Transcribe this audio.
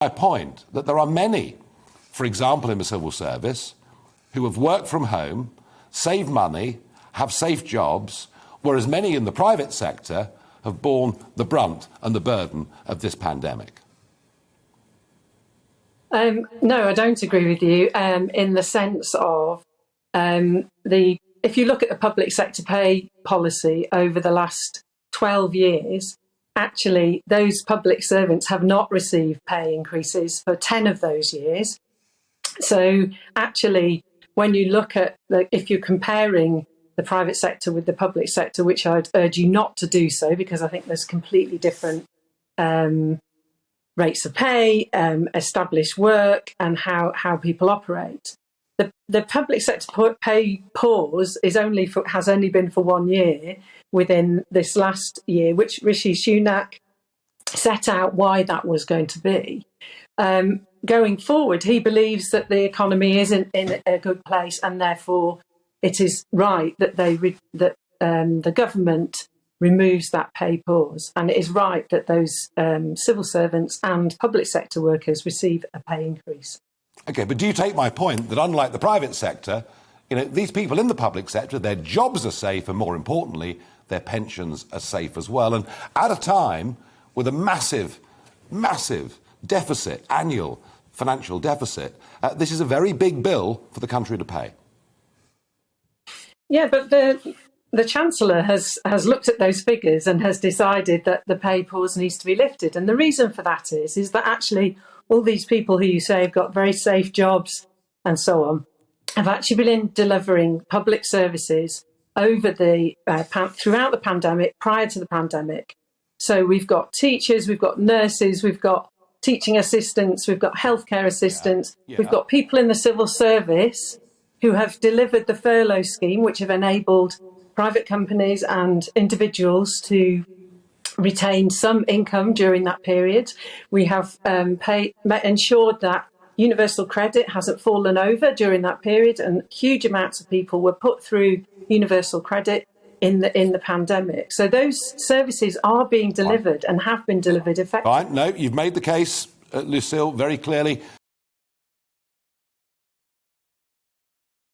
My point that there are many, for example, in the civil service, who have worked from home, saved money, have safe jobs, whereas many in the private sector have borne the brunt and the burden of this pandemic. No, I don't agree with you in the sense of if you look at the public sector pay policy over the last 12 years, actually those public servants have not received pay increases for 10 of those years. So actually, when you look at, if you're comparing the private sector with the public sector, which I'd urge you not to do so, because I think there's completely different rates of pay, established work, and how people operate. The public sector pay pause has only been for 1 year within this last year, which Rishi Sunak set out why that was going to be. Going forward, he believes that the economy isn't in a good place, and therefore it is right that the government removes that pay pause, and it is right that those civil servants and public sector workers receive a pay increase. OK, but do you take my point that unlike the private sector, these people in the public sector, their jobs are safe, and more importantly, their pensions are safe as well? And at a time with a massive deficit, annual financial deficit, this is a very big bill for the country to pay. Yeah, but the Chancellor has looked at those figures and has decided that the pay pause needs to be lifted. And the reason for that is that actually all these people who you say have got very safe jobs and so on have actually been delivering public services over throughout the pandemic, prior to the pandemic. So we've got teachers, we've got nurses, we've got teaching assistants, we've got healthcare assistants, we've got people in the civil service who have delivered the furlough scheme, which have enabled private companies and individuals to retain some income during that period. We have ensured that universal credit hasn't fallen over during that period, and huge amounts of people were put through universal credit in the pandemic. So those services are being delivered and have been delivered effectively. Fine. No, you've made the case, Lucille, very clearly.